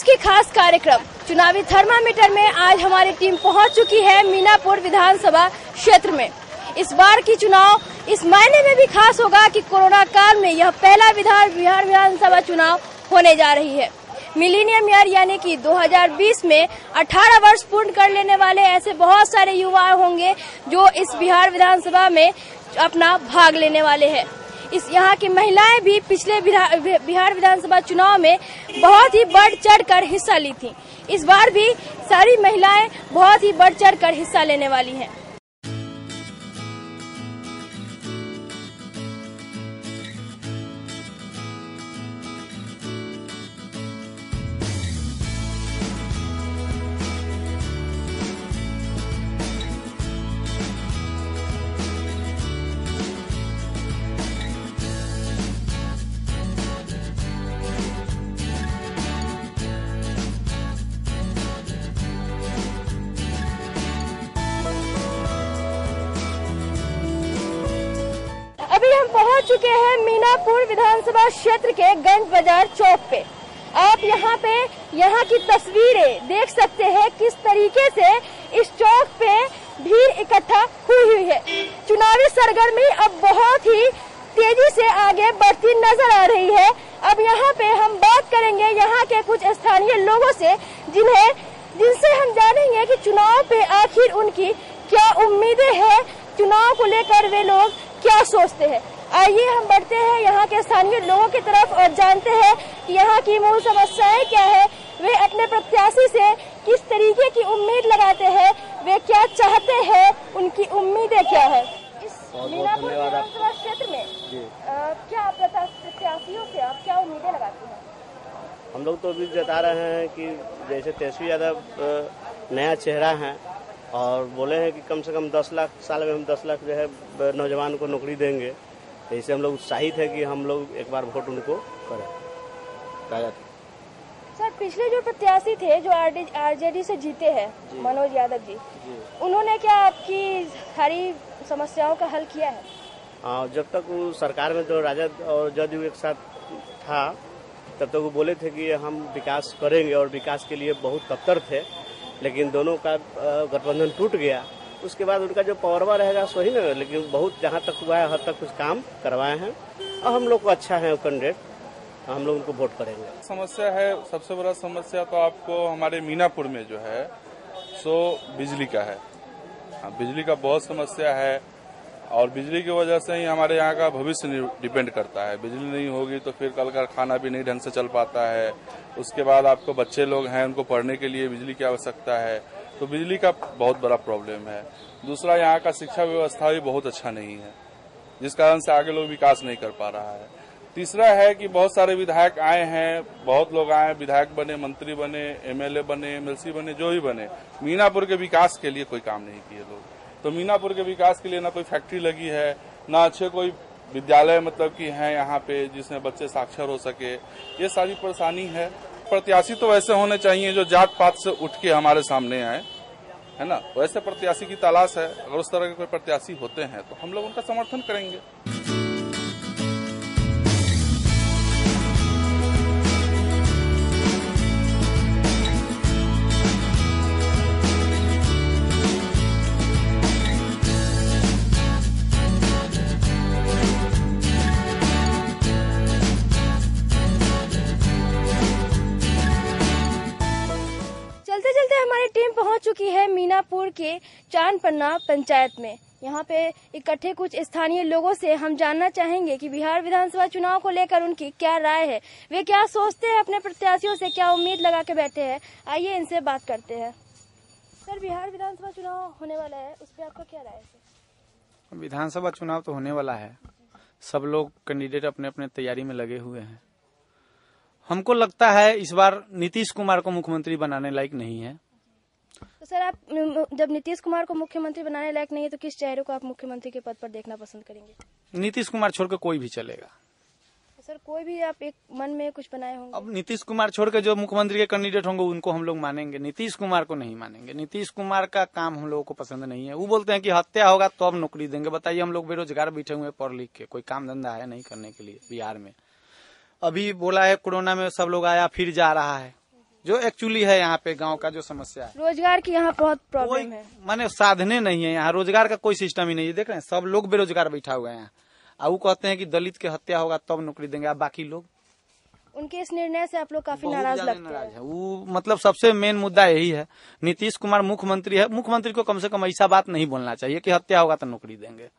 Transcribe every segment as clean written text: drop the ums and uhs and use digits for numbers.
की खास कार्यक्रम चुनावी थर्मामीटर में आज हमारी टीम पहुंच चुकी है मीनापुर विधानसभा क्षेत्र में। इस बार की चुनाव इस मायने में भी खास होगा कि कोरोना काल में यह पहला बिहार विधानसभा चुनाव होने जा रही है। मिलेनियम ईयर यानी कि 2020 में 18 वर्ष पूर्ण कर लेने वाले ऐसे बहुत सारे युवा होंगे जो इस बिहार विधानसभा में अपना भाग लेने वाले हैं। इस यहाँ की महिलाएं भी पिछले बिहार विधानसभा चुनाव में बहुत ही बढ़ चढ़ कर हिस्सा ली थी। इस बार भी सारी महिलाएं बहुत ही बढ़ चढ़ कर हिस्सा लेने वाली हैं। अभी हम पहुंच चुके हैं मीनापुर विधानसभा क्षेत्र के गंज बाजार चौक पे। आप यहाँ की तस्वीरें देख सकते हैं किस तरीके से इस चौक पे भीड़ इकट्ठा हुई है। चुनावी सरगर्मी अब बहुत ही तेजी से आगे बढ़ती नजर आ रही है। अब यहाँ पे हम बात करेंगे यहाँ के कुछ स्थानीय लोगों से जिनसे हम जानेंगे कि चुनाव पे आखिर उनकी क्या उम्मीदें हैं, चुनाव को लेकर वे लोग क्या सोचते हैं। आइए हम बढ़ते हैं यहाँ के स्थानीय लोगों की तरफ और जानते हैं कि यहाँ की मूल समस्याएं क्या है, वे अपने प्रत्याशी से किस तरीके की उम्मीद लगाते हैं, वे क्या चाहते हैं, उनकी उम्मीदें क्या है। इस मीनापुर विधानसभा क्षेत्र में क्या प्रत्याशियों से आप क्या उम्मीदें लगाते हैं? हम लोग तो अभी जता रहे हैं कि जैसे तेजस्वी यादव नया चेहरा है और बोले हैं कि कम से कम 10 लाख साल में हम 10 लाख जो है नौजवान को नौकरी देंगे। इससे हम लोग उत्साहित है कि हम लोग एक बार वोट उनको करें। सर, पिछले जो प्रत्याशी थे जो आरजेडी से जीते हैं मनोज यादव जी, उन्होंने क्या आपकी सारी समस्याओं का हल किया है? जब तक वो सरकार में जो राजद और जदयू एक साथ था तब तक वो बोले थे कि हम विकास करेंगे और विकास के लिए बहुत तत्पर थे, लेकिन दोनों का गठबंधन टूट गया। उसके बाद उनका जो पावरवा रहेगा सही ना, लेकिन बहुत जहाँ तक हुआ है हद तक कुछ काम करवाए हैं और हम लोग को अच्छा है कैंडिडेट, हम लोग उनको वोट करेंगे। समस्या है, सबसे बड़ा समस्या तो आपको हमारे मीनापुर में जो है सो बिजली का है। बिजली का बहुत समस्या है और बिजली की वजह से ही हमारे यहाँ का भविष्य डिपेंड करता है। बिजली नहीं होगी तो फिर कल का खाना भी नहीं ढंग से चल पाता है। उसके बाद आपको बच्चे लोग हैं, उनको पढ़ने के लिए बिजली की आवश्यकता है, तो बिजली का बहुत बड़ा प्रॉब्लम है। दूसरा, यहाँ का शिक्षा व्यवस्था भी बहुत अच्छा नहीं है, जिस कारण से आगे लोग विकास नहीं कर पा रहा है। तीसरा है कि बहुत सारे विधायक आए हैं, बहुत लोग आए, विधायक बने, मंत्री बने, एमएलए बने, एमएलसी बने, जो भी बने, मीनापुर के विकास के लिए कोई काम नहीं किए लोग। तो मीनापुर के विकास के लिए ना कोई फैक्ट्री लगी है, ना अच्छे कोई विद्यालय मतलब कि है यहाँ पे जिसमें बच्चे साक्षर हो सके। ये सारी परेशानी है। प्रत्याशी तो वैसे होने चाहिए जो जात पात से उठ के हमारे सामने आए, है ना। वैसे प्रत्याशी की तलाश है। अगर उस तरह के कोई प्रत्याशी होते हैं तो हम लोग उनका समर्थन करेंगे। हमारी टीम पहुंच चुकी है मीनापुर के चांदपन्ना पंचायत में। यहाँ पे इकट्ठे कुछ स्थानीय लोगों से हम जानना चाहेंगे कि बिहार विधानसभा चुनाव को लेकर उनकी क्या राय है, वे क्या सोचते हैं, अपने प्रत्याशियों से क्या उम्मीद लगा के बैठे हैं। आइए इनसे बात करते हैं। सर, बिहार विधानसभा चुनाव होने वाला है, उस पर आपका क्या राय है? विधानसभा चुनाव तो होने वाला है, सब लोग कैंडिडेट अपने अपने तैयारी में लगे हुए हैं। हमको लगता है इस बार नीतीश कुमार को मुख्यमंत्री बनाने लायक नहीं है। तो सर, आप जब नीतीश कुमार को मुख्यमंत्री बनाने लायक नहीं है तो किस चेहरे को आप मुख्यमंत्री के पद पर देखना पसंद करेंगे? नीतीश कुमार छोड़ के कोई भी चलेगा। तो सर, कोई भी आप एक मन में कुछ बनाए होंगे? अब नीतीश कुमार छोड़ के जो मुख्यमंत्री के कैंडिडेट होंगे उनको हम लोग मानेंगे, नीतीश कुमार को नहीं मानेंगे। नीतीश कुमार का काम हम लोगों को पसंद नहीं है। वो बोलते हैं कि हत्या होगा तो अब नौकरी देंगे। बताइए, हम लोग बेरोजगार बैठे हुए पढ़ लिख के, कोई काम धंधा है नहीं करने के लिए बिहार में। अभी बोला है कोरोना में सब लोग आया फिर जा रहा है, जो एक्चुअली है यहाँ पे गांव का जो समस्या है। रोजगार की यहाँ बहुत प्रॉब्लम है। माने साधने नहीं है यहाँ, रोजगार का कोई सिस्टम ही नहीं है। देख रहे हैं सब लोग बेरोजगार बैठा हुआ है यहाँ। अब वो कहते हैं कि दलित के हत्या होगा तब नौकरी देंगे, अब बाकी लोग उनके इस निर्णय से आप लोग काफी नाराज लगते हैं। वो मतलब सबसे मेन मुद्दा यही है। नीतीश कुमार मुख्यमंत्री है, मुख्यमंत्री को कम से कम ऐसा बात नहीं बोलना चाहिए कि हत्या होगा तो नौकरी देंगे।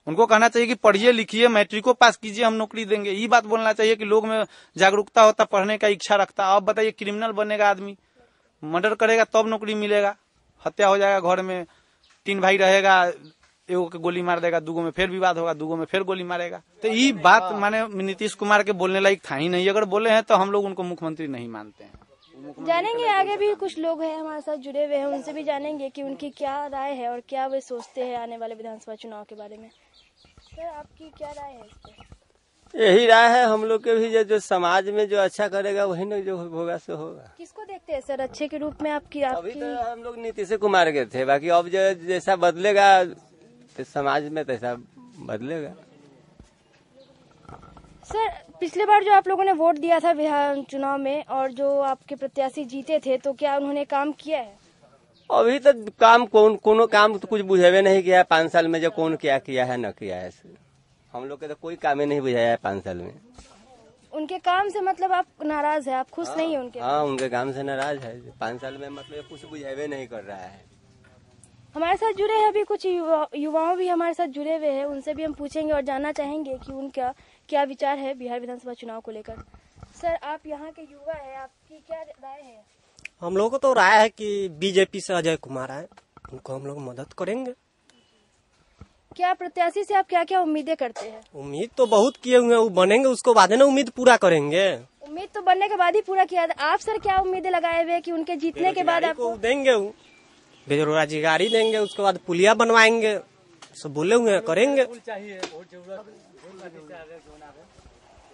उनको कहना चाहिए कि पढ़िए लिखिए, मैट्रिको पास कीजिए, हम नौकरी देंगे। ये बात बोलना चाहिए कि लोग में जागरूकता होता, पढ़ने का इच्छा रखता। अब बताइए क्रिमिनल बनेगा आदमी, मर्डर करेगा तब नौकरी मिलेगा। हत्या हो जाएगा, घर में 3 भाई रहेगा, एगो के गोली मार देगा, दूगो में फिर विवाद होगा, दूगो में फिर गोली मारेगा। तो ये बात माने नीतीश कुमार के बोलने लायक था ही नहीं। अगर बोले हैं तो हम लोग उनको मुख्यमंत्री नहीं मानते हैं। जानेंगे आगे भी कुछ लोग हैं हमारे साथ जुड़े हुए हैं, उनसे भी जानेंगे कि उनकी क्या राय है और क्या वे सोचते हैं आने वाले विधानसभा चुनाव के बारे में। सर आपकी क्या राय है इस पर? यही राय है हम लोग के भी, जो समाज में जो अच्छा करेगा वही ना जो होगा सो होगा। किसको देखते हैं सर अच्छे के रूप में? अभी तो हम लोग नीतीश कुमार के थे, बाकी अब जो जैसा बदलेगा तो समाज में तैसा बदलेगा। सर पिछले बार जो आप लोगों ने वोट दिया था बिहार चुनाव में और जो आपके प्रत्याशी जीते थे, तो क्या उन्होंने काम किया है? अभी तो काम कोनो काम तो कुछ बुझेबे नहीं किया है 5 साल में। जो कौन क्या किया है न किया है, हम लोग के तो कोई काम ही नहीं बुझाया है 5 साल में। उनके काम से मतलब आप नाराज है, आप खुश नहीं है उनके? हाँ, उनके काम से नाराज है। 5 साल में मतलब कुछ बुझेबे नहीं कर रहा है। हमारे साथ जुड़े हैं अभी कुछ युवाओं भी हमारे साथ जुड़े हुए हैं, उनसे भी हम पूछेंगे और जानना चाहेंगे कि उनका क्या विचार है बिहार विधानसभा चुनाव को लेकर। सर आप यहाँ के युवा है, आपकी क्या राय है? हम लोगों को तो राय है कि बीजेपी से अजय कुमार आए, उनको हम लोग मदद करेंगे। क्या प्रत्याशी से आप क्या क्या उम्मीदें करते हैं? उम्मीद तो बहुत किए हुए हैं, वो बनेंगे उसको बाद ना उम्मीद पूरा करेंगे। उम्मीद तो बनने के बाद ही पूरा किया। आप सर क्या उम्मीदें लगाए हुए कि उनके जीतने के बाद आपको देंगे? बेरोजगारी देंगे, उसके बाद पुलिया बनवाएंगे, सब बोले हुए हैं, करेंगे।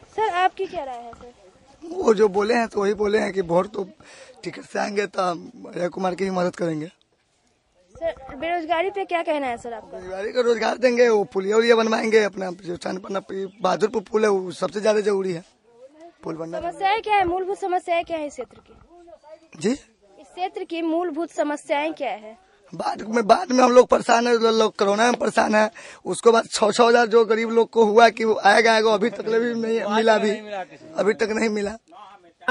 सर आपकी क्या राय है? सर वो जो बोले हैं तो वही बोले हैं कि वोट तो टिकट से आएंगे तो अजय कुमार की ही मदद करेंगे। सर बेरोजगारी पे क्या कहना है सर आपका? बेरोजगारी का रोजगार देंगे, वो पुलिया उलिया बनवाएंगे। अपना जो बहादुरपुर पुल है वो सबसे ज्यादा जरूरी है, पुल बनना। समस्याएं क्या है, मूलभूत समस्याएं क्या है इस क्षेत्र की? जी, इस क्षेत्र की मूलभूत समस्याएं क्या है? बाद में हम लोग परेशान है, लोग कोरोना में परेशान है। उसके बाद 6-6 हजार जो गरीब लोग को हुआ कि वो आएगा अभी तक भी नहीं मिला, अभी तक नहीं मिला।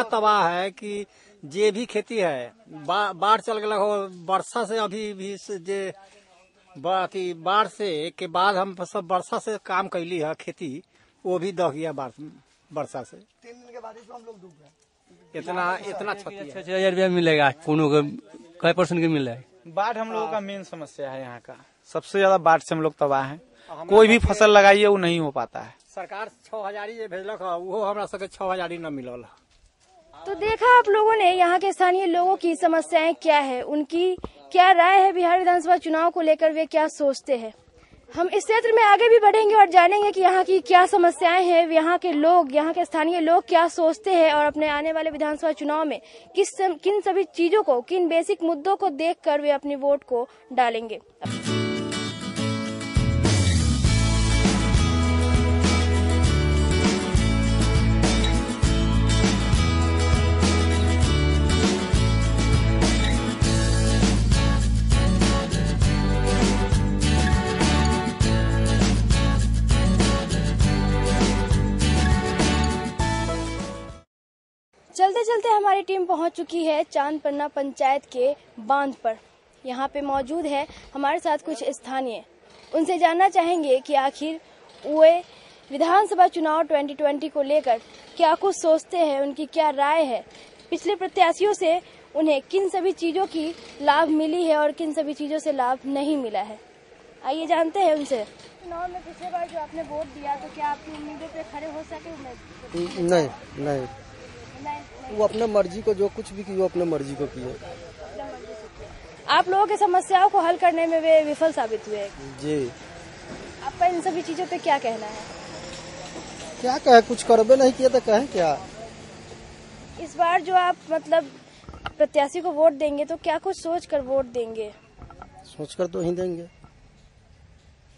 तबाह है कि जे भी खेती है बाढ़ चल गया हो, वर्षा से अभी भी जे बाढ़ से के बाद हम सब वर्षा से काम कैली है खेती, वो भी दह गया वर्षा से। 3 दिन के बाद हम लोग डूब गए। इतना 6,000 रुपया मिलेगा, कोनो कै % के मिलेगा। बाढ़ हम लोगों का मेन समस्या है यहाँ का, सबसे ज्यादा बाढ़ से हम लोग तबाह हैं। कोई भी फसल लगाइए वो नहीं हो पाता है। सरकार 6,000 भेजलक है, वो हमरा सबके 6,000 न मिलल। तो देखा आप लोगों ने यहाँ के स्थानीय लोगों की समस्याएं क्या है, उनकी क्या राय है बिहार विधानसभा चुनाव को लेकर, वे क्या सोचते हैं। हम इस क्षेत्र में आगे भी बढ़ेंगे और जानेंगे कि यहाँ की क्या समस्याएं हैं, यहाँ के लोग, यहाँ के स्थानीय लोग क्या सोचते हैं और अपने आने वाले विधानसभा चुनाव में किन सभी चीजों को, किन बेसिक मुद्दों को देखकर वे अपनी वोट को डालेंगे। चलते चलते हमारी टीम पहुंच चुकी है चांदपन्ना पंचायत के बांध पर। यहाँ पे मौजूद है हमारे साथ कुछ स्थानीय, उनसे जानना चाहेंगे कि आखिर वे विधानसभा चुनाव 2020 को लेकर क्या कुछ सोचते हैं, उनकी क्या राय है, पिछले प्रत्याशियों से उन्हें किन सभी चीजों की लाभ मिली है और किन सभी चीजों से लाभ नहीं मिला है। आइए जानते हैं उनसे। चुनाव में पिछले बार जो आपने वोट दिया, तो क्या आपकी उम्मीदों पे खड़े हो सके? नहीं, वो अपने मर्जी को जो कुछ भी किया अपने मर्जी को किया। आप लोगों की समस्याओं को हल करने में वे विफल साबित हुए जी। आपका इन सभी चीजों पे क्या कहना है? क्या कहे, कुछ करबे नहीं किया तो कहे क्या। इस बार जो आप मतलब प्रत्याशी को वोट देंगे तो क्या कुछ सोच कर वोट देंगे? सोचकर तो ही देंगे।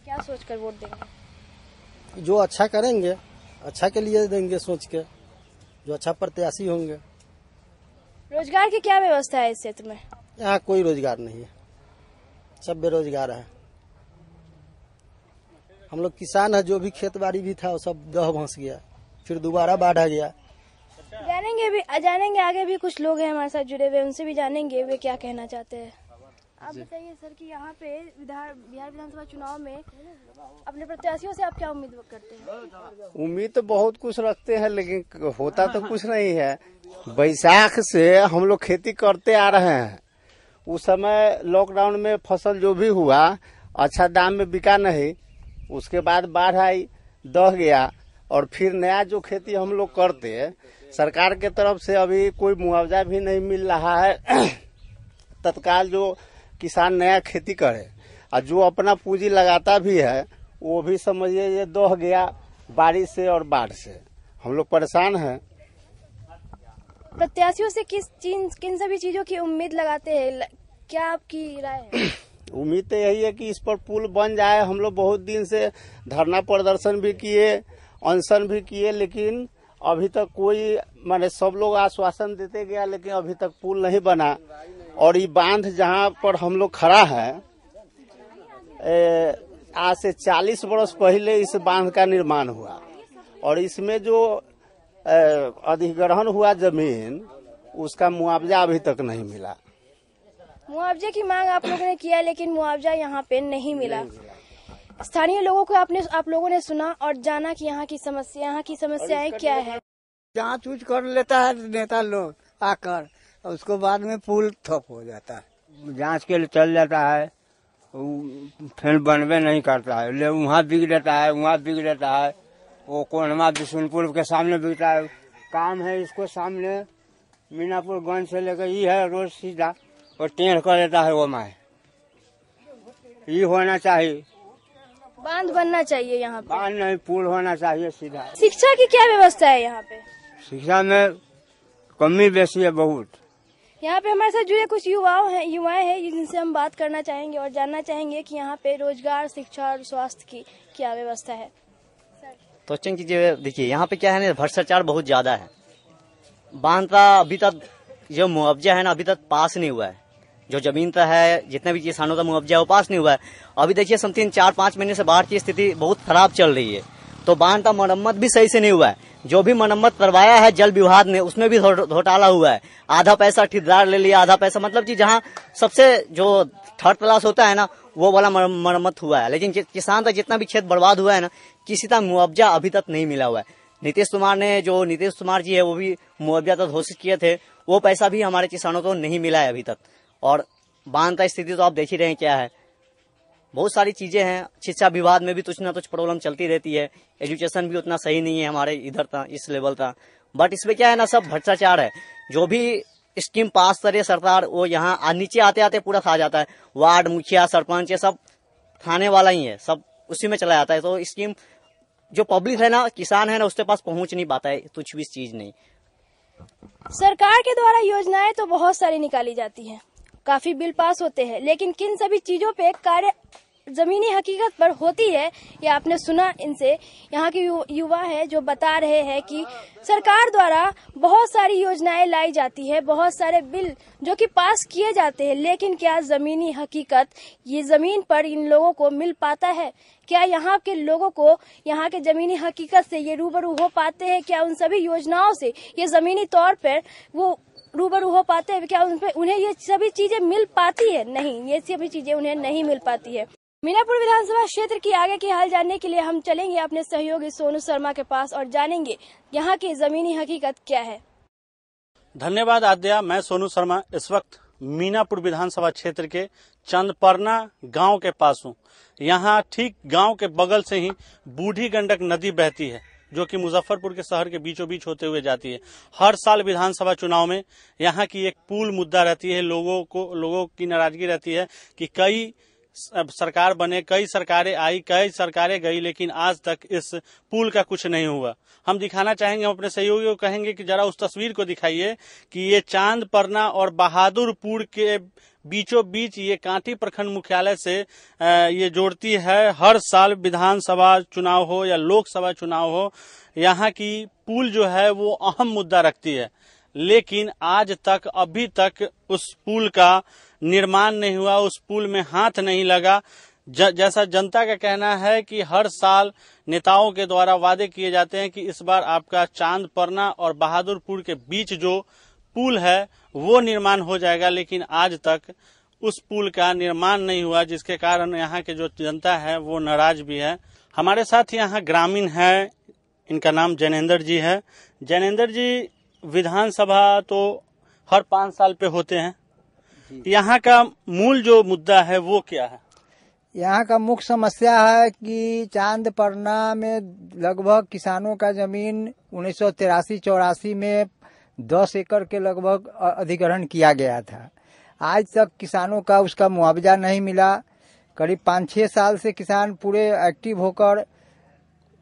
क्या सोच कर वोट देंगे? जो अच्छा करेंगे अच्छा के लिए देंगे, सोच के, जो अच्छा प्रत्याशी होंगे। रोजगार की क्या व्यवस्था है इस क्षेत्र में? यहाँ कोई रोजगार नहीं है, सब बेरोजगार है। हम लोग किसान है, जो भी खेत बाड़ी भी था वो सब दह भंस गया, फिर दोबारा बाढ़ आ गया। जानेंगे आगे भी कुछ लोग हैं हमारे साथ जुड़े हुए, उनसे भी जानेंगे वे क्या कहना चाहते हैं। आप बताइए सर कि यहाँ पे बिहार विधानसभा चुनाव में अपने प्रत्याशियों से आप क्या उम्मीद करते हैं? उम्मीद तो बहुत कुछ रखते हैं, लेकिन होता तो कुछ नहीं है। बैसाख से हम लोग खेती करते आ रहे हैं। उस समय लॉकडाउन में फसल जो भी हुआ अच्छा दाम में बिका नहीं, उसके बाद बाढ़ आई, दह गया, और फिर नया जो खेती हम लोग करते हैं, सरकार के तरफ से अभी कोई मुआवजा भी नहीं मिल रहा है। तत्काल जो किसान नया खेती करे और जो अपना पूंजी लगाता भी है वो भी समझिए ये दह गया बारिश से और बाढ़ से। हम लोग परेशान हैं। प्रत्याशियों से किन सभी चीजों की उम्मीद लगाते हैं, क्या आपकी राय है? उम्मीद तो यही है कि इस पर पुल बन जाए। हम लोग बहुत दिन से धरना प्रदर्शन भी किए, अनशन भी किए, लेकिन अभी तक कोई माने सब लोग आश्वासन देते गया, लेकिन अभी तक पुल नहीं बना। और ये बांध जहाँ पर हम लोग खड़ा है, आज से 40 वर्ष पहले इस बांध का निर्माण हुआ, और इसमें जो अधिग्रहण हुआ जमीन, उसका मुआवजा अभी तक नहीं मिला। मुआवजे की मांग आप लोगों ने किया, लेकिन मुआवजा यहाँ पे नहीं मिला। स्थानीय लोगों को आप लोगों ने सुना और जाना कि यहाँ की समस्याएं क्या है। जांच ऊँच कर लेता है नेता लोग आकर, और उसको बाद में पुल ठप हो जाता है। जांच के लिए चल जाता है, फिर बनवे नहीं करता है, ले वहाँ बिक देता है, वहाँ बिक देता है। वो कोनमा बिशुनपुर के सामने बिकता है। काम है इसको सामने मीनापुर गंज से लेकर ये है रोड सीधा, और टेढ़ कर देता है। वो माए ये होना चाहिए, बांध बनना चाहिए यहाँ पे, बांध नहीं पुल होना चाहिए सीधा। शिक्षा की क्या व्यवस्था है यहाँ पे? शिक्षा में कमी बेसी है बहुत। यहाँ पे हमारे साथ जुड़े कुछ युवाएं हैं जिनसे हम बात करना चाहेंगे और जानना चाहेंगे कि यहाँ पे रोजगार, शिक्षा और स्वास्थ्य की क्या व्यवस्था है। तो कीजिए, देखिए यहाँ पे क्या है ना, भ्रष्टाचार बहुत ज्यादा है। बांध का अभी तक जो मुआवजा है ना, अभी तक पास नहीं हुआ है। जो जमीन का है, जितने भी किसानों का मुआवजा है वो पास नहीं हुआ है। अभी देखिए समथिंग 4-5 महीने से बाढ़ की स्थिति बहुत खराब चल रही है, तो बांध का मरम्मत भी सही से नहीं हुआ है। जो भी मरम्मत करवाया है जल विभाग ने, उसमें भी घोटाला हुआ है। आधा पैसा ठेकेदार ले लिया, आधा पैसा मतलब कि जहाँ सबसे जो थर्ड क्लास होता है ना, वो वाला मरम्मत हुआ है। लेकिन किसान का जितना भी खेत बर्बाद हुआ है ना, किसी का मुआवजा अभी तक नहीं मिला हुआ है। नीतीश कुमार जी है, वो भी मुआवजा तो घोषित किए थे, वो पैसा भी हमारे किसानों को नहीं मिला है अभी तक। और बांध का स्थिति तो आप देख ही रहे हैं क्या है। बहुत सारी चीजें हैं, शिक्षा विभाग में भी कुछ ना कुछ प्रॉब्लम चलती रहती है। एजुकेशन भी उतना सही नहीं है हमारे इधर का, इस लेवल का। बट इसमें क्या है ना, सब भ्रष्टाचार है। जो भी स्कीम पास करे सरकार, वो यहाँ नीचे आते आते पूरा खा जाता है। वार्ड मुखिया, सरपंच, ये सब खाने वाला ही है, सब उसी में चला जाता है। तो स्कीम जो पब्लिक है ना, किसान है ना, उसके पास पहुंच नहीं पाता है कुछ भी चीज नहीं। सरकार के द्वारा योजनाएं तो बहुत सारी निकाली जाती हैं, काफी बिल पास होते हैं, लेकिन किन सभी चीजों पे कार्य जमीनी हकीकत पर होती है, ये आपने सुना इनसे। यहाँ के युवा है जो बता रहे हैं कि सरकार द्वारा बहुत सारी योजनाएं लाई जाती है, बहुत सारे बिल जो कि पास किए जाते हैं, लेकिन क्या जमीनी हकीकत ये जमीन पर इन लोगों को मिल पाता है? क्या यहाँ के लोगों को यहाँ के जमीनी हकीकत से ये रूबरू हो पाते हैं? क्या उन सभी योजनाओं से ये जमीनी तौर पर वो रूबरू हो पाते हैं? क्या उन्हें ये सभी चीजें मिल पाती है? नहीं, ये सभी चीजें उन्हें नहीं मिल पाती है। मीनापुर विधानसभा क्षेत्र की आगे की हाल जानने के लिए हम चलेंगे अपने सहयोगी सोनू शर्मा के पास और जानेंगे यहाँ की जमीनी हकीकत क्या है। धन्यवाद आद्या। मैं सोनू शर्मा इस वक्त मीनापुर विधानसभा क्षेत्र के चंदपरना गांव के पास हूँ। यहाँ ठीक गांव के बगल से ही बूढ़ी गंडक नदी बहती है, जो कि मुजफ्फरपुर के शहर के बीचों बीच होते हुए जाती है। हर साल विधानसभा चुनाव में यहाँ की एक पुल मुद्दा रहती है। लोगों की नाराजगी रहती है कि कई सरकार बने, कई सरकारें आई, कई सरकारें गई, लेकिन आज तक इस पुल का कुछ नहीं हुआ। हम दिखाना चाहेंगे, हम अपने सहयोगियों को कहेंगे कि जरा उस तस्वीर को दिखाइए कि ये चांदपरना और बहादुरपुर के बीचों बीच ये कांटी प्रखंड मुख्यालय से ये जोड़ती है। हर साल विधानसभा चुनाव हो या लोकसभा चुनाव हो, यहाँ की पुल जो है वो अहम मुद्दा रखती है। लेकिन आज तक अभी तक उस पुल का निर्माण नहीं हुआ, उस पुल में हाथ नहीं लगा। जैसा जनता का कहना है कि हर साल नेताओं के द्वारा वादे किए जाते हैं कि इस बार आपका चांदपरना और बहादुरपुर के बीच जो पुल है वो निर्माण हो जाएगा, लेकिन आज तक उस पुल का निर्माण नहीं हुआ, जिसके कारण यहाँ के जो जनता है वो नाराज भी है। हमारे साथ यहाँ ग्रामीण है, इनका नाम जैनेंद्र जी है। जैनेंद्र जी, विधानसभा तो हर 5 साल पे होते हैं, यहाँ का मूल जो मुद्दा है वो क्या है? यहाँ का मुख्य समस्या है कि चांदपरना में लगभग किसानों का जमीन 1983-84 में 10 एकड़ के लगभग अधिग्रहण किया गया था। आज तक किसानों का उसका मुआवजा नहीं मिला। करीब 5-6 साल से किसान पूरे एक्टिव होकर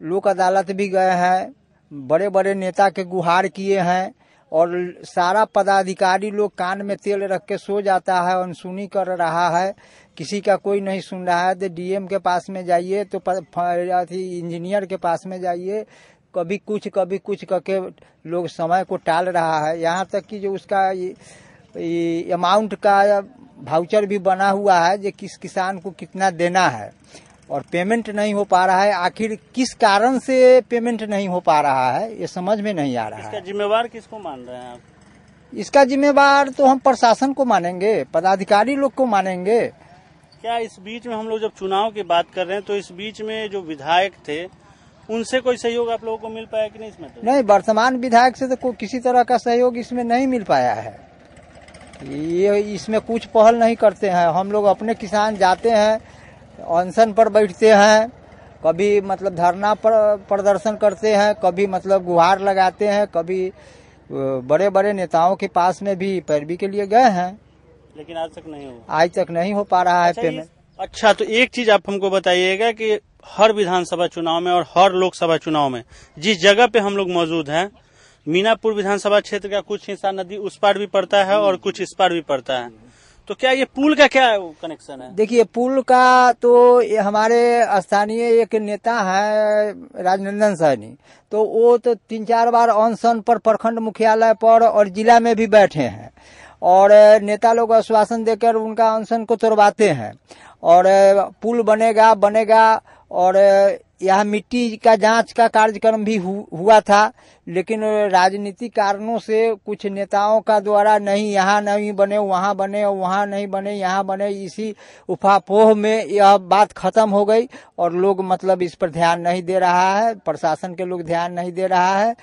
लोक अदालत भी गए हैं, बड़े बड़े नेता के गुहार किए हैं और सारा पदाधिकारी लोग कान में तेल रख के सो जाता है, अनसुनी कर रहा है, किसी का कोई नहीं सुन रहा है। तो डीएम के पास में जाइए तो इंजीनियर के पास में जाइए, कभी कुछ करके लोग समय को टाल रहा है। यहाँ तक कि जो उसका अमाउंट का वाउचर भी बना हुआ है जो किस किसान को कितना देना है और पेमेंट नहीं हो पा रहा है। आखिर किस कारण से पेमेंट नहीं हो पा रहा है ये समझ में नहीं आ रहा है। इसका जिम्मेवार किसको मान रहे हैं आप? इसका जिम्मेवार तो हम प्रशासन को मानेंगे, पदाधिकारी लोग को मानेंगे। क्या इस बीच में हम लोग जब चुनाव की बात कर रहे हैं तो इस बीच में जो विधायक थे उनसे कोई सहयोग आप लोगों को मिल पाया कि नहीं? इसमें तो नहीं, वर्तमान विधायक से तो किसी तरह का सहयोग इसमें नहीं मिल पाया है। ये इसमें कुछ पहल नहीं करते हैं। हम लोग अपने किसान जाते हैं, अनशन पर बैठते हैं, कभी मतलब धरना पर प्रदर्शन करते हैं, कभी मतलब गुहार लगाते हैं, कभी बड़े बड़े नेताओं के पास में भी पैरवी के लिए गए हैं, लेकिन आज तक नहीं हुआ। आज तक नहीं हो पा रहा है पेमेंट। अच्छा, तो एक चीज आप हमको बताइएगा कि हर विधानसभा चुनाव में और हर लोकसभा चुनाव में जिस जगह पे हम लोग मौजूद हैं, मीनापुर विधानसभा क्षेत्र का कुछ हिस्सा नदी उस पार भी पड़ता है और कुछ इस पार भी पड़ता है, तो क्या ये पुल का क्या कनेक्शन है? देखिए, पुल का तो ये हमारे स्थानीय एक नेता है राजनंदन सैनी, तो वो तो 3-4 बार अनशन पर प्रखंड मुख्यालय पर और जिला में भी बैठे हैं और नेता लोग आश्वासन देकर उनका अनशन को तोड़वाते हैं और पुल बनेगा और यहाँ मिट्टी का जांच का कार्यक्रम भी हुआ था, लेकिन राजनीतिक कारणों से कुछ नेताओं का द्वारा नहीं, यहाँ नहीं बने, वहाँ बने, और वहाँ नहीं बने, यहाँ बने, इसी उफापोह में यह बात खत्म हो गई और लोग मतलब इस पर ध्यान नहीं दे रहा है, प्रशासन के लोग ध्यान नहीं दे रहा है।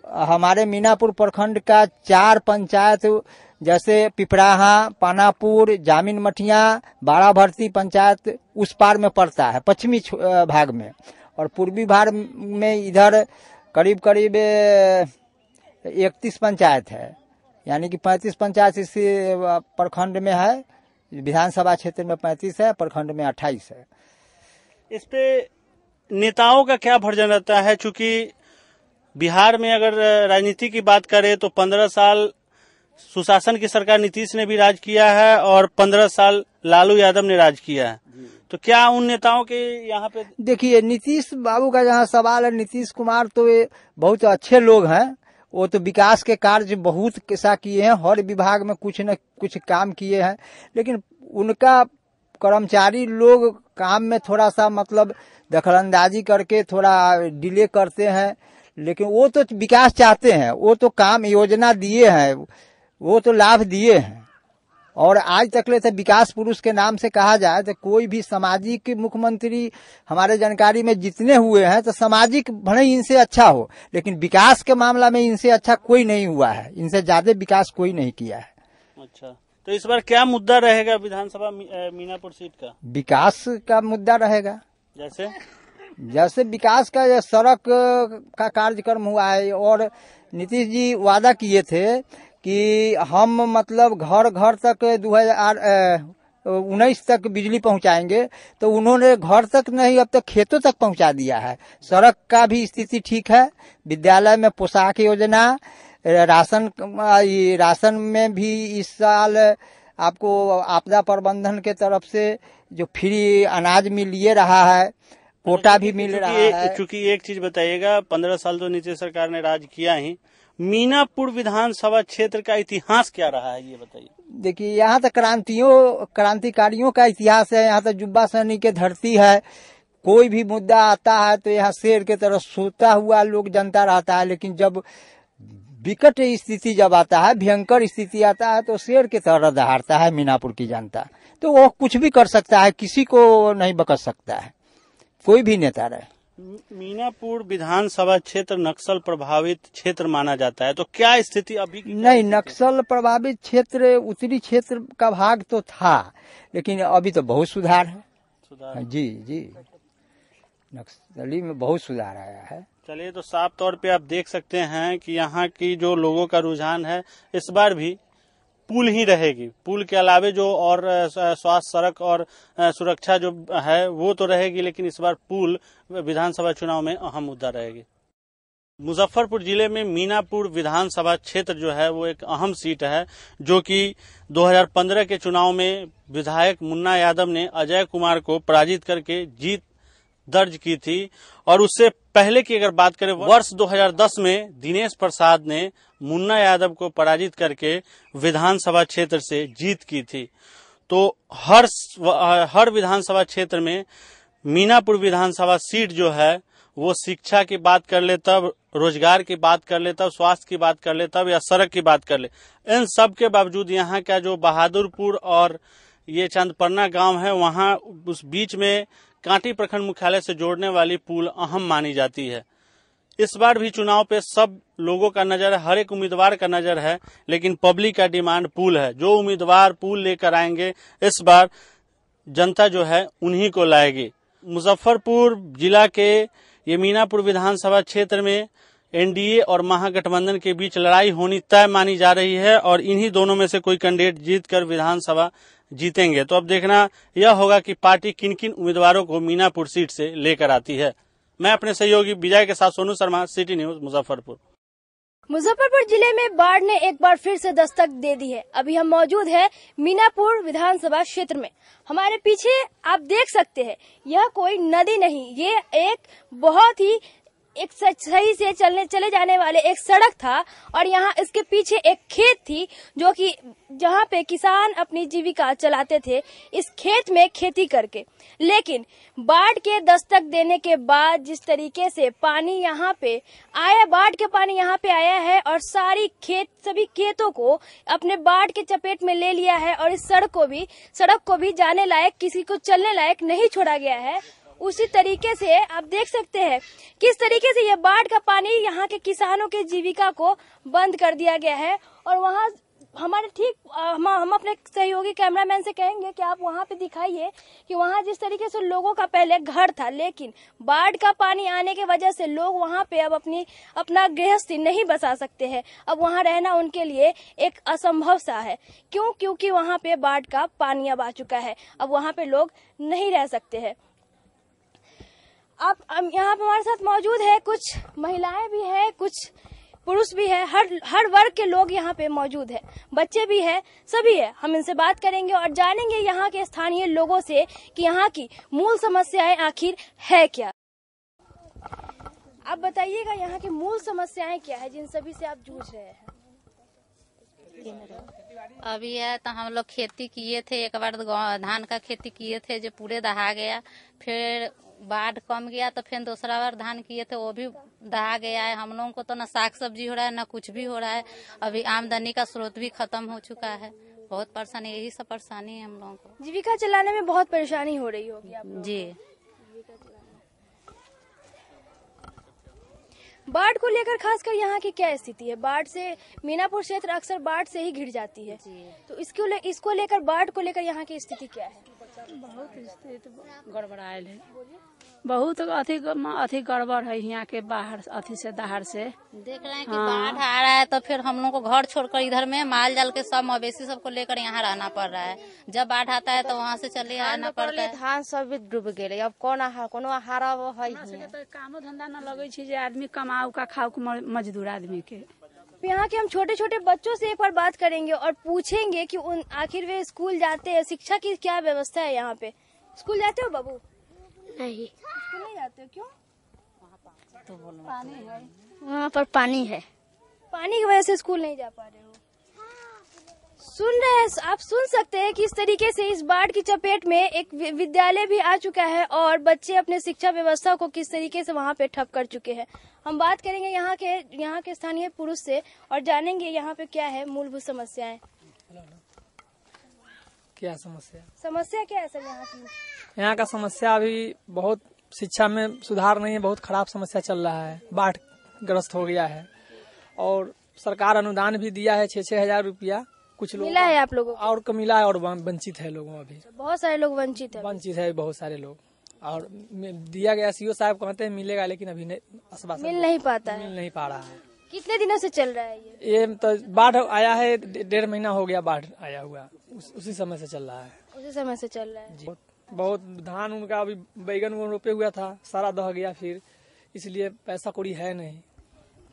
हमारे मीनापुर प्रखंड का 4 पंचायत जैसे पिपराहा, पानापुर, जामिन मठिया, बाड़ा भर्ती पंचायत उस पार में पड़ता है पश्चिमी भाग में, और पूर्वी भाग में इधर करीब 31 पंचायत है, यानी कि 35 पंचायत इस प्रखंड में है। विधानसभा क्षेत्र में 35 है, प्रखंड में 28 है। इस पे नेताओं का क्या वर्जन रहता है? चूंकि बिहार में अगर राजनीति की बात करें तो 15 साल सुशासन की सरकार नीतीश ने भी राज किया है और 15 साल लालू यादव ने राज किया है, तो क्या उन नेताओं के यहाँ पे? देखिए, नीतीश बाबू का जहाँ सवाल है, नीतीश कुमार तो ये बहुत अच्छे लोग हैं, वो तो विकास के कार्य बहुत कैसा किए हैं, हर विभाग में कुछ न कुछ काम किए हैं, लेकिन उनका कर्मचारी लोग काम में थोड़ा सा मतलब दखलंदाजी करके थोड़ा डिले करते हैं, लेकिन वो तो विकास चाहते हैं, वो तो काम योजना दिए हैं, वो तो लाभ दिए हैं। और आज तक ले तो विकास पुरुष के नाम से कहा जाए तो कोई भी सामाजिक मुख्यमंत्री हमारे जानकारी में जितने हुए हैं तो सामाजिक भले इनसे अच्छा हो, लेकिन विकास के मामला में इनसे अच्छा कोई नहीं हुआ है, इनसे ज्यादा विकास कोई नहीं किया है। अच्छा, तो इस बार क्या मुद्दा रहेगा विधानसभा मीनापुर सीट का? विकास का मुद्दा रहेगा। जैसे विकास का सड़क का कार्यक्रम हुआ है और नीतीश जी वादा किए थे कि हम मतलब घर घर तक 2019 तक बिजली पहुंचाएंगे, तो उन्होंने घर तक नहीं अब तक खेतों तक पहुंचा दिया है। सड़क का भी स्थिति ठीक है, विद्यालय में पोशाक योजना, राशन में भी इस साल आपको आपदा प्रबंधन के तरफ से जो फ्री अनाज मिल रहा है, कोटा भी मिल रहा है। चूंकि एक चीज बताइएगा, 15 साल तो नीतीश सरकार ने राज किया ही, मीनापुर विधानसभा क्षेत्र का इतिहास क्या रहा है, ये बताइए। देखिए, यहाँ तो क्रांतिकारियों का इतिहास है। यहाँ तो जुब्बा सहनी की धरती है। कोई भी मुद्दा आता है तो यहाँ शेर की तरह सोता हुआ लोग जनता रहता है, लेकिन जब विकट स्थिति जब आता है, भयंकर स्थिति आता है, तो शेर की तरह दहाड़ता है मीनापुर की जनता। तो वो कुछ भी कर सकता है, किसी को नहीं बकस सकता है, कोई भी नेता रहे। मीनापुर विधानसभा क्षेत्र नक्सल प्रभावित क्षेत्र माना जाता है, तो क्या स्थिति अभी? नहीं, नक्सल प्रभावित क्षेत्र उत्तरी क्षेत्र का भाग तो था, लेकिन अभी तो बहुत सुधार है। जी, नक्सली में बहुत सुधार आया है। चलिए, तो साफ तौर पे आप देख सकते हैं कि यहाँ की जो लोगों का रुझान है, इस बार भी पुल ही रहेगी। पुल के अलावे जो और स्वास्थ्य, सड़क और सुरक्षा जो है वो तो रहेगी, लेकिन इस बार पुल विधानसभा चुनाव में अहम मुद्दा रहेगी। मुजफ्फरपुर जिले में मीनापुर विधानसभा क्षेत्र जो है वो एक अहम सीट है, जो कि 2015 के चुनाव में विधायक मुन्ना यादव ने अजय कुमार को पराजित करके जीत दर्ज की थी। और उससे पहले की अगर बात करें, वर्ष 2010 में दिनेश प्रसाद ने मुन्ना यादव को पराजित करके विधानसभा क्षेत्र से जीत की थी। तो हर विधानसभा क्षेत्र में मीनापुर विधानसभा सीट जो है वो शिक्षा की बात कर ले, तब रोजगार की बात कर ले, तब स्वास्थ्य की बात कर ले, तब या सड़क की बात कर ले, इन सब के बावजूद यहाँ का जो बहादुरपुर और ये चंदपरना गांव है, वहाँ उस बीच में कांटी प्रखंड मुख्यालय से जोड़ने वाली पुल अहम मानी जाती है। इस बार भी चुनाव पे सब लोगों का नजर है, हर एक उम्मीदवार का नजर है, लेकिन पब्लिक का डिमांड पुल है। जो उम्मीदवार पुल लेकर आएंगे, इस बार जनता जो है उन्हीं को लाएगी। मुजफ्फरपुर जिला के ये मीनापुर विधानसभा क्षेत्र में एनडीए और महागठबंधन के बीच लड़ाई होनी तय मानी जा रही है, और इन्हीं दोनों में से कोई कैंडिडेट जीतकर विधानसभा जीतेंगे। तो अब देखना यह होगा कि पार्टी किन किन उम्मीदवारों को मीनापुर सीट से लेकर आती है। मैं अपने सहयोगी विजय के साथ सोनू शर्मा, सिटी न्यूज, मुजफ्फरपुर। मुजफ्फरपुर जिले में बाढ़ ने एक बार फिर से दस्तक दे दी है। अभी हम मौजूद है मीनापुर विधानसभा क्षेत्र में। हमारे पीछे आप देख सकते हैं, यह कोई नदी नहीं, ये एक बहुत ही एक सही से चले जाने वाले एक सड़क था, और यहाँ इसके पीछे एक खेत थी, जो कि जहाँ पे किसान अपनी जीविका चलाते थे इस खेत में खेती करके। लेकिन बाढ़ के दस्तक देने के बाद जिस तरीके से पानी यहाँ पे आया, बाढ़ के पानी यहाँ पे आया है और सभी खेतों को अपने बाढ़ के चपेट में ले लिया है, और इस सड़क को भी जाने लायक, किसी को चलने लायक नहीं छोड़ा गया है। उसी तरीके से आप देख सकते हैं किस तरीके से ये बाढ़ का पानी यहाँ के किसानों के जीविका को बंद कर दिया गया है। और वहाँ हमारे हम अपने सहयोगी कैमरामैन से कहेंगे कि आप वहाँ पे दिखाइए कि वहाँ जिस तरीके से लोगों का पहले घर था, लेकिन बाढ़ का पानी आने की वजह से लोग वहाँ पे अब अपना गृहस्थी नहीं बसा सकते हैं। अब वहाँ रहना उनके लिए एक असंभव सा है। क्योंकि वहाँ पे बाढ़ का पानी अब आ चुका है, अब वहाँ पे लोग नहीं रह सकते हैं। आप यहाँ पे हमारे साथ मौजूद है, कुछ महिलाएं भी है, कुछ पुरुष भी है, हर वर्ग के लोग यहाँ पे मौजूद है, बच्चे भी है, सभी है। हम इनसे बात करेंगे और जानेंगे यहाँ के स्थानीय लोगों से कि यहाँ की मूल समस्याएं आखिर है क्या। आप बताइएगा यहाँ की मूल समस्याएं क्या है जिन सभी से आप जूझ रहे हैं। अभी है तो हम लोग खेती किए थे, एक बार धान का खेती किए थे जो पूरे दहा गया, फिर बाढ़ कम गया तो फिर दूसरा बार धान किए थे वो भी दहा गया है। हम लोगों को तो ना साग सब्जी हो रहा है ना कुछ भी हो रहा है। अभी आमदनी का स्रोत भी खत्म हो चुका है, बहुत परेशानी, यही सब परेशानी है हम लोगों को। जीविका चलाने में बहुत परेशानी हो रही होगी आप जी। बाढ़ को लेकर खासकर यहाँ की क्या स्थिति है? बाढ़ से मीनापुर क्षेत्र अक्सर बाढ़ से ही घिर जाती है, तो इसको लेकर बाढ़ को लेकर यहाँ की स्थिति क्या है? बहुत स्थिति गड़बड़ायल है, बहुत अति गड़बड़ है यहाँ के बाहर अति से दहाड़ से। देख रहे हैं कि बाढ़ आ रहा है तो फिर हम लोग को घर छोड़कर इधर में माल जाल के सब मवेशी सबको लेकर यहाँ रहना पड़ रहा है। जब बाढ़ आता है तो वहाँ से चले आना पड़ता है। धान सब भी डूब गए, अब कोनो हारा है कामो धंधा न लगे जे आदमी कमाऊ का खाऊ मजदूर आदमी के। यहाँ के हम छोटे छोटे बच्चों से एक बार बात करेंगे और पूछेंगे कि आखिर वे स्कूल जाते हैं, शिक्षा की क्या व्यवस्था है यहाँ पे। स्कूल जाते हो बाबू? नहीं, स्कूल नहीं जाते हो, क्यों? पानी है वहाँ पर, पानी है। पानी की वजह से स्कूल नहीं जा पा रहे हो। सुन रहे हैं, आप सुन सकते हैं कि इस तरीके से इस बाढ़ की चपेट में एक विद्यालय भी आ चुका है और बच्चे अपने शिक्षा व्यवस्था को किस तरीके से वहां पे ठप कर चुके हैं। हम बात करेंगे यहाँ के स्थानीय पुरुष से और जानेंगे यहाँ पे क्या है मूलभूत समस्याएं। क्या समस्या क्या है सर यहाँ की? यहाँ का समस्या अभी बहुत शिक्षा में सुधार नहीं है, बहुत खराब समस्या चल रहा है, बाढ़ ग्रस्त हो गया है और सरकार अनुदान भी दिया है 6-6 हजार रुपया कुछ लोग मिला है आप लोगों को? और को मिला है और वंचित है लोगों अभी बहुत सारे लोग वंचित है बहुत सारे लोग और दिया गया सीओ साहब कहते हैं मिलेगा लेकिन अभी मिल नहीं पा रहा है। कितने दिनों से चल रहा है ये तो बाढ़ आया है 1.5 महीना हो गया बाढ़ आया हुआ उसी समय से चल रहा है। बहुत धान उनका अभी बैगन रोपे हुआ था सारा दह गया फिर इसलिए पैसा कौड़ी है नहीं।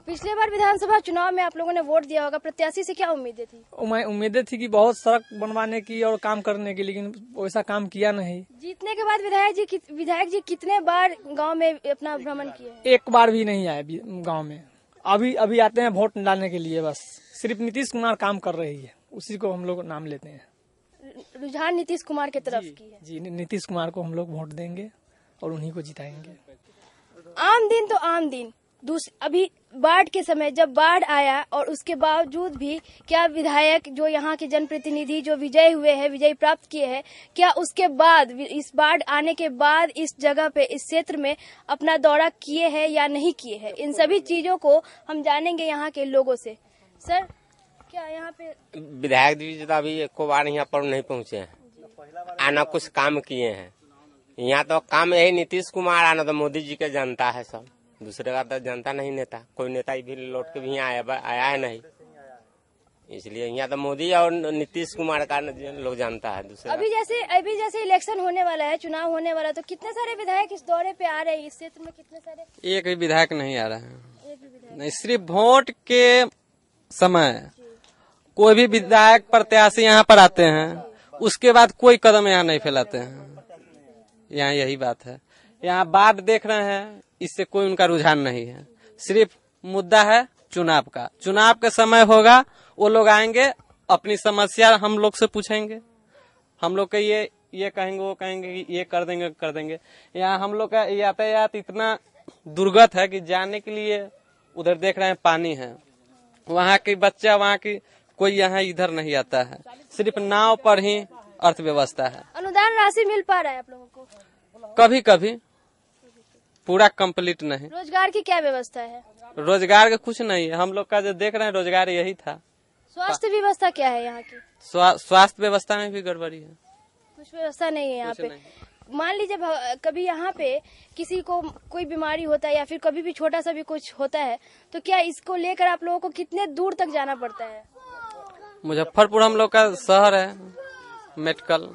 पिछले बार विधानसभा चुनाव में आप लोगों ने वोट दिया होगा, प्रत्याशी से क्या उम्मीदें थी? उम्मीदें थी कि बहुत सड़क बनवाने की और काम करने की, लेकिन वैसा काम किया नहीं। जीतने के बाद विधायक जी कितने बार गांव में अपना भ्रमण किए? एक बार भी नहीं आए गांव में। अभी आते हैं वोट डालने के लिए, बस सिर्फ नीतीश कुमार काम कर रही है, उसी को हम लोग नाम लेते हैं। रुझान नीतीश कुमार की तरफ की है। जी, नीतीश कुमार को हम लोग वोट देंगे और उन्हीं को जिताएंगे। आम दिन तो आम दिन, अभी बाढ़ के समय जब बाढ़ आया और उसके बावजूद भी क्या विधायक जो यहाँ के जनप्रतिनिधि जो विजय हुए हैं, विजय प्राप्त किए हैं, क्या उसके बाद इस बाढ़ आने के बाद इस जगह पे इस क्षेत्र में अपना दौरा किए हैं या नहीं किए हैं? इन सभी चीजों को हम जानेंगे यहाँ के लोगों से। सर, क्या यहाँ पे विधायक जी तो अभी एको बार यहाँ पर नहीं पहुँचे हैं, आना कुछ काम किए हैं। यहाँ तो काम यही नीतीश कुमार, आना तो मोदी जी के जनता है, सब दूसरे का तो जनता नहीं। नेता कोई नेता भी लौट के भी यहाँ आया है नहीं, इसलिए यहाँ तो मोदी और नीतीश कुमार का लोग जानता है। दूसरे अभी जैसे इलेक्शन होने वाला है, चुनाव होने वाला है, तो कितने सारे विधायक इस दौरे पे आ रहे हैं? इस क्षेत्र में कितने सारे? एक भी विधायक नहीं आ रहा है। नहीं, सिर्फ वोट के समय कोई भी विधायक प्रत्याशी यहाँ पर आते हैं, उसके बाद कोई कदम यहाँ नहीं फैलाते हैं। यहाँ यही बात है। यहाँ बाढ़ देख रहे हैं, इससे कोई उनका रुझान नहीं है। सिर्फ मुद्दा है चुनाव का। चुनाव के समय होगा, वो लोग आएंगे, अपनी समस्या हम लोग से पूछेंगे, हम लोग के ये कहेंगे, वो कहेंगे कि ये कर देंगे। यहाँ हम लोग का यातायात इतना दुर्गत है कि जाने के लिए उधर देख रहे हैं पानी है, वहाँ की बच्चा, वहाँ की कोई यहाँ इधर नहीं आता है, सिर्फ नाव पर ही अर्थव्यवस्था है। अनुदान राशि मिल पा रहा है आप लोगों को? कभी कभी, पूरा कंप्लीट नहीं। रोजगार की क्या व्यवस्था है? रोजगार का कुछ नहीं है, हम लोग का जो देख रहे हैं रोजगार यही था। स्वास्थ्य व्यवस्था क्या है यहाँ की? स्वास्थ्य व्यवस्था में भी गड़बड़ी है, कुछ व्यवस्था नहीं है यहाँ पे। मान लीजिए कभी यहाँ पे किसी को कोई बीमारी होता है या फिर कभी भी छोटा सा भी कुछ होता है, तो क्या इसको लेकर आप लोगों को कितने दूर तक जाना पड़ता है? मुजफ्फरपुर हम लोग का शहर है, मेडिकल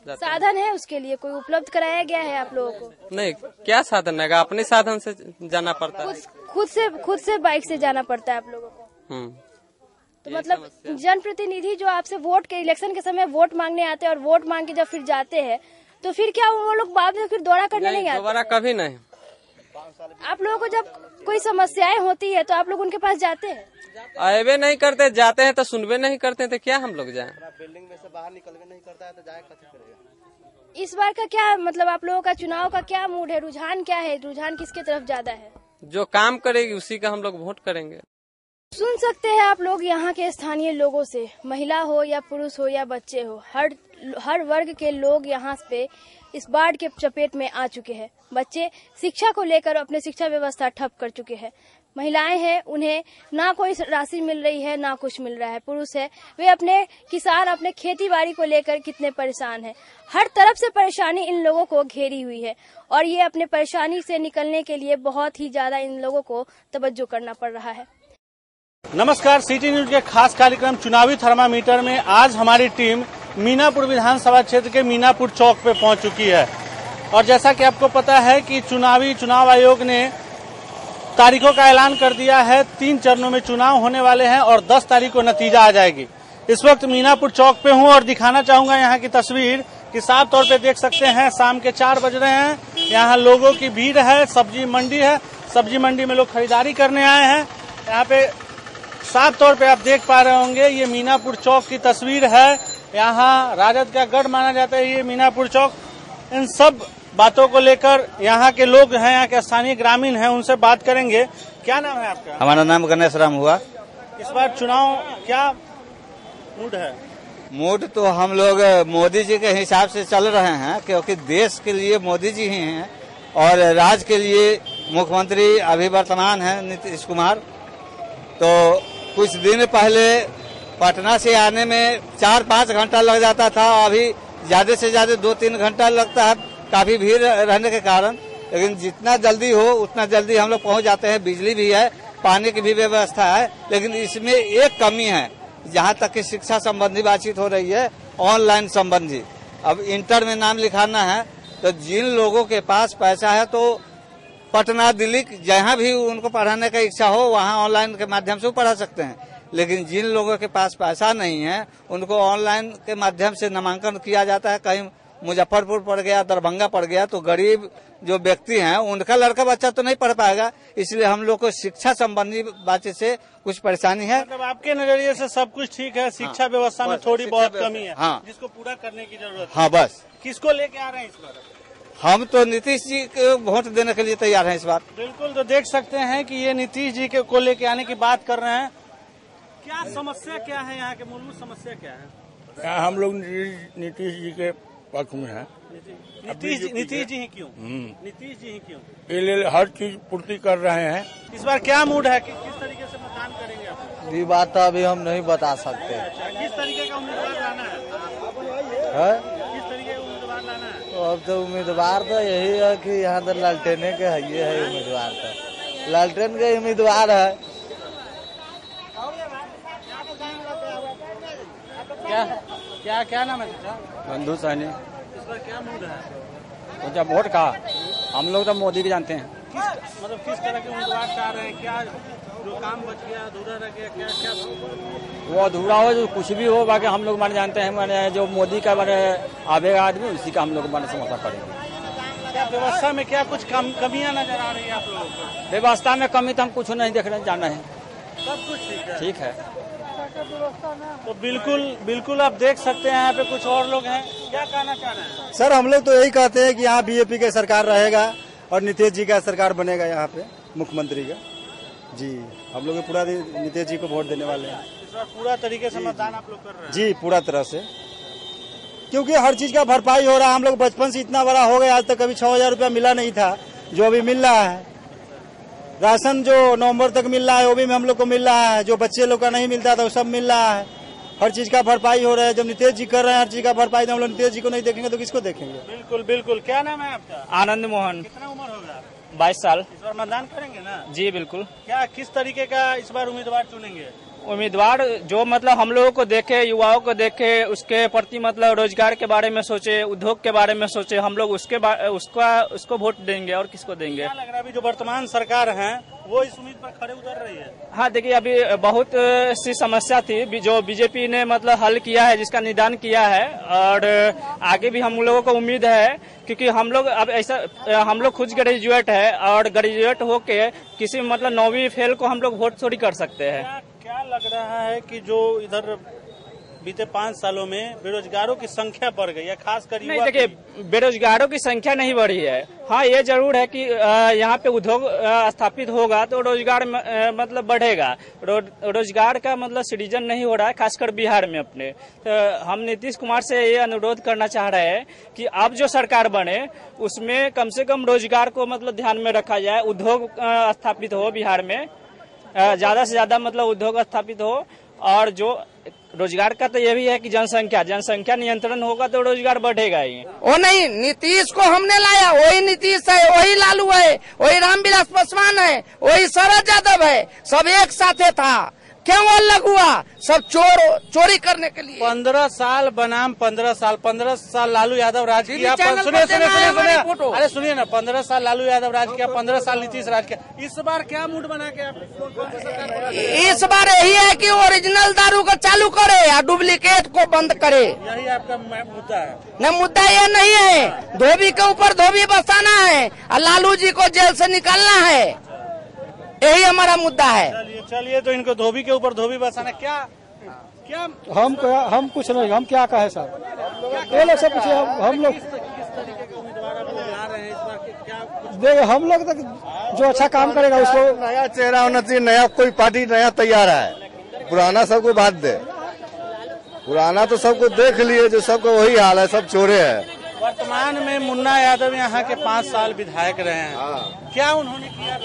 साधन है उसके लिए कोई उपलब्ध कराया गया है आप लोगों को? नहीं, क्या साधन है, अपने साधन से जाना पड़ता है। खुद से बाइक से जाना पड़ता है आप लोगों को। तो मतलब जनप्रतिनिधि जो आपसे वोट के इलेक्शन के समय वोट मांगने आते हैं और वोट मांग के जब फिर जाते हैं, तो फिर क्या वो लोग बाद में फिर दौरा करने नहीं आते? दोबारा कभी नहीं। आप लोगों को जब कोई समस्याएं होती है तो आप लोग उनके पास जाते हैं? आए नहीं करते, जाते हैं तो सुनबे नहीं करते, तो क्या हम लोग जाएं? बिल्डिंग में से बाहर निकलवे नहीं करता है तो जाए कैसे करेगा? इस बार का क्या मतलब आप लोगों का चुनाव का क्या मूड है, रुझान क्या है, रुझान किसके तरफ ज्यादा है? जो काम करेगी उसी का हम लोग वोट करेंगे। सुन सकते हैं आप लोग यहाँ के स्थानीय लोगों से, महिला हो या पुरुष हो या बच्चे हो, हर वर्ग के लोग यहाँ पे इस बाढ़ के चपेट में आ चुके हैं। बच्चे शिक्षा को लेकर अपने शिक्षा व्यवस्था ठप कर चुके हैं। महिलाएं हैं, उन्हें ना कोई राशि मिल रही है ना कुछ मिल रहा है। पुरुष है, वे अपने किसान अपने खेती बाड़ी को लेकर कितने परेशान हैं। हर तरफ से परेशानी इन लोगों को घेरी हुई है और ये अपने परेशानी से निकलने के लिए बहुत ही ज्यादा इन लोगों को तवज्जो करना पड़ रहा है। नमस्कार, सिटी न्यूज के खास कार्यक्रम चुनावी थर्मामीटर में आज हमारी टीम मीनापुर विधानसभा क्षेत्र के मीनापुर चौक पे पहुंच चुकी है। और जैसा कि आपको पता है कि चुनाव आयोग ने तारीखों का ऐलान कर दिया है। 3 चरणों में चुनाव होने वाले हैं और 10 तारीख को नतीजा आ जाएगी। इस वक्त मीनापुर चौक पे हूं और दिखाना चाहूंगा यहाँ की तस्वीर कि साफ तौर पे देख सकते हैं शाम के 4 बज रहे हैं। यहाँ लोगों की भीड़ है, सब्जी मंडी है, सब्जी मंडी में लोग खरीदारी करने आए हैं। यहाँ पे साफ तौर पे आप देख पा रहे होंगे ये मीनापुर चौक की तस्वीर है। यहाँ राजद का गढ़ माना जाता है ये मीनापुर चौक। इन सब बातों को लेकर यहाँ के लोग हैं, यहाँ के स्थानीय ग्रामीण हैं, उनसे बात करेंगे। क्या नाम है आपका? हमारा नाम गणेश राम हुआ। इस बार चुनाव क्या मूड है? मूड तो हम लोग मोदी जी के हिसाब से चल रहे हैं, क्योंकि देश के लिए मोदी जी ही हैं और राज्य के लिए मुख्यमंत्री अभी वर्तमान है नीतीश कुमार। तो कुछ दिन पहले पटना से आने में 4-5 घंटा लग जाता था, अभी ज्यादा से ज्यादा 2-3 घंटा लगता है, काफी भीड़ रहने के कारण। लेकिन जितना जल्दी हो उतना जल्दी हम लोग पहुंच जाते हैं। बिजली भी है, पानी की भी व्यवस्था है, लेकिन इसमें एक कमी है। जहां तक कि शिक्षा संबंधी बातचीत हो रही है, ऑनलाइन संबंधी। अब इंटर में नाम लिखाना है तो जिन लोगों के पास पैसा है तो पटना, दिल्ली, जहां भी उनको पढ़ाने का इच्छा हो वहां ऑनलाइन के माध्यम से पढ़ा सकते हैं। लेकिन जिन लोगों के पास पैसा नहीं है उनको ऑनलाइन के माध्यम से नामांकन किया जाता है। कहीं मुजफ्फरपुर पड़ गया, दरभंगा पड़ गया, तो गरीब जो व्यक्ति हैं उनका लड़का बच्चा तो नहीं पढ़ पाएगा। इसलिए हम लोग को शिक्षा संबंधी बातों से कुछ परेशानी है। मतलब आपके नजरिए से सब कुछ ठीक है, शिक्षा व्यवस्था में थोड़ी बहुत कमी है, हाँ, जिसको पूरा करने की जरूरत है। हाँ, बस। किसको लेके आ रहे हैं इस बार? हम तो नीतीश जी को वोट देने के लिए तैयार हैं इस बार। बिल्कुल, तो देख सकते हैं कि ये नीतीश जी को लेके आने की बात कर रहे हैं। क्या समस्या क्या है यहाँ के, मूलभूत समस्या क्या है? हम लोग नीतीश जी के पक्ष में है। नीतीश जी ही क्यों? नीतीश जी ही क्यों? ये हर चीज पूर्ति कर रहे हैं। इस बार क्या मूड है, किस तरीके से मतदान करेंगे आप? ये बात तो अभी हम नहीं बता सकते। अच्छा, किस तरीके का उम्मीदवार लाना है? किस तरीके का उम्मीदवार लाना है? तो अब तो उम्मीदवार तो यही है कि यहाँ तो लालटेने के है, ये है उम्मीदवार, तो लालटेन के उम्मीदवार है। क्या नाम है? बंधु सैनी। इस बार क्या मूड है? तो जब वोट का हम लोग तो मोदी के जानते हैं। किस तरह के उम्मीदवार चाह रहे हैं? क्या जो काम बच गया, अधूरा रह गया, क्या वो अधूरा हो, जो कुछ भी हो, बाकी हम लोग माने जानते हैं। माने जो मोदी का माने आवेगा आदमी, उसी का हम लोग माने समर्थन करेंगे। क्या व्यवस्था में क्या कुछ कमियां नजर आ रही है आप लोगों को? व्यवस्था में कमी तो हम कुछ नहीं देख रहे, जाना है सब कुछ ठीक है। ठीक है। तो बिल्कुल आप देख सकते हैं यहाँ पे कुछ और लोग हैं। क्या कहना चाह रहे हैं? सर, हम लोग तो यही कहते हैं कि यहाँ बीजेपी का सरकार रहेगा और नीतीश जी का सरकार बनेगा यहाँ पे, मुख्यमंत्री का। जी, हम लोग पूरा नीतीश जी को वोट देने वाले हैं। इस बार पूरा तरीके से मतदान आप लोग कर रहे हैं? जी, पूरा तरह से, क्योंकि हर चीज का भरपाई हो रहा है। हम लोग बचपन से इतना बड़ा हो गए, आज तक कभी 6,000 रुपया मिला नहीं था, जो अभी मिल रहा है। राशन जो नवंबर तक मिल रहा है वो भी हम लोग को मिल रहा है, जो बच्चे लोग का नहीं मिलता था वो सब मिल रहा है। हर चीज का भरपाई हो रहा है। जब नीतीश जी कर रहे हैं हर चीज का भरपाई, तो हम लोग नीतीश जी को नहीं देखेंगे तो किसको देखेंगे? बिल्कुल। क्या नाम है आपका? आनंद मोहन। कितना उम्र होगा? 22 साल। इस बार मतदान करेंगे ना? जी बिल्कुल। क्या किस तरीके का इस बार उम्मीदवार चुनेंगे? उम्मीदवार जो मतलब हम लोगों को देखे, युवाओं को देखे, उसके प्रति मतलब रोजगार के बारे में सोचे, उद्योग के बारे में सोचे, हम लोग उसको वोट देंगे। और किसको देंगे? क्या लग रहा है अभी जो वर्तमान सरकार है वो इस उम्मीद पर खड़े उतर रही है? हाँ, देखिए अभी बहुत सी समस्या थी जो बीजेपी ने मतलब हल किया है, जिसका निदान किया है। और आगे भी हम लोगों को उम्मीद है, क्योंकि हम लोग अब ऐसा, हम लोग खुद ग्रेजुएट है और ग्रेजुएट होके किसी मतलब 9वीं फेल को हम लोग वोट थोड़ी कर सकते हैं। क्या लग रहा है कि जो इधर बीते 5 सालों में बेरोजगारों की संख्या बढ़ गई है, खासकर नहीं, देखिए बेरोजगारों की संख्या नहीं बढ़ी है। हाँ, ये जरूर है कि यहाँ पे उद्योग स्थापित होगा तो रोजगार मतलब बढ़ेगा। रोजगार का मतलब सृजन नहीं हो रहा है, खासकर बिहार में अपने। तो हम नीतीश कुमार से ये अनुरोध करना चाह रहे हैं कि अब जो सरकार बने उसमें कम से कम रोजगार को मतलब ध्यान में रखा जाए, उद्योग स्थापित हो बिहार में, ज्यादा से ज्यादा मतलब उद्योग स्थापित हो। और जो रोजगार का तो ये भी है कि जनसंख्या नियंत्रण होगा तो रोजगार बढ़ेगा ही। वो नहीं, नीतीश को हमने लाया, वही नीतीश है, वही लालू है, वही रामविलास पासवान है, वही शरद यादव है, सब एक साथ था। क्यों अलग हुआ? सब चोरी करने के लिए। 15 साल बनाम 15 साल लालू यादव राज किया। सुनिए, अरे सुनिए ना, 15 साल लालू यादव राज किया, 15 साल नीतीश राज किया। इस बार क्या मूड बना के आप? इस बार यही है कि ओरिजिनल दारू को चालू करे या डुप्लीकेट को बंद करे। यही आपका मुद्दा है? न, मुद्दा ये नहीं है। धोबी के ऊपर धोबी बसाना है और लालू जी को जेल से निकालना है। यही हमारा मुद्दा है। चलिए तो इनको धोबी के ऊपर धोबी बसाना क्या हम कुछ नहीं, हम क्या कहे सर, ये लोग सब पूछे हम लोग देख, हम लोग तक जो अच्छा काम करेगा उसको नया चेहरा होना चाहिए, नया कोई पार्टी नया तैयार है, पुराना सबको बात दे, पुराना तो सबको देख लिए, जो सबको वही हाल है, सब चोरे हैं। वर्तमान में मुन्ना यादव यहाँ के 5 साल विधायक रहे हैं, क्या उन्होंने किया?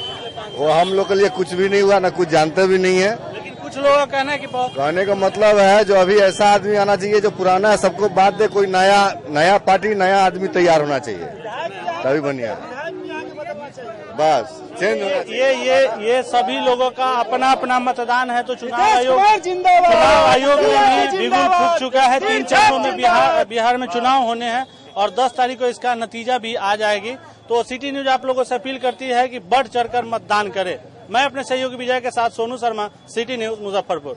वो हम लोग के लिए कुछ भी नहीं हुआ, न कुछ जानते भी नहीं है। लेकिन कुछ लोगों का कहना है कि बहुत, कहने का मतलब है जो अभी ऐसा आदमी आना चाहिए जो पुराना है सबको बात दे, कोई नया पार्टी नया आदमी तैयार होना चाहिए, तभी बढ़िया, बस चेंज होना चाहिए। ये सभी लोगों का अपना अपना मतदान है, तो चुनाव आयोग में भी बिगुल फूंक चुका है। 3 चरणों में बिहार में चुनाव होने हैं और 10 तारीख को इसका नतीजा भी आ जाएगी। तो सिटी न्यूज आप लोगों से अपील करती है कि बढ़ चढ़कर मतदान करें। मैं अपने सहयोगी विजय के साथ सोनू शर्मा, सिटी न्यूज मुजफ्फरपुर।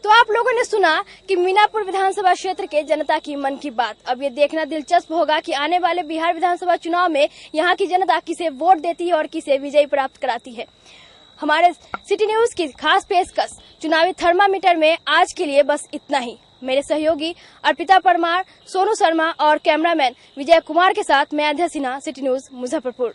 तो आप लोगों ने सुना कि मीनापुर विधानसभा क्षेत्र के जनता की मन की बात। अब ये देखना दिलचस्प होगा कि आने वाले बिहार विधानसभा चुनाव में यहाँ की जनता किसे वोट देती है और किसे विजयी प्राप्त कराती है। हमारे सिटी न्यूज की खास पेशकश चुनावी थर्मामीटर में आज के लिए बस इतना ही। मेरे सहयोगी अर्पिता परमार, सोनू शर्मा और कैमरामैन विजय कुमार के साथ मैं अध्या सिन्हा, सिटी न्यूज मुजफ्फरपुर।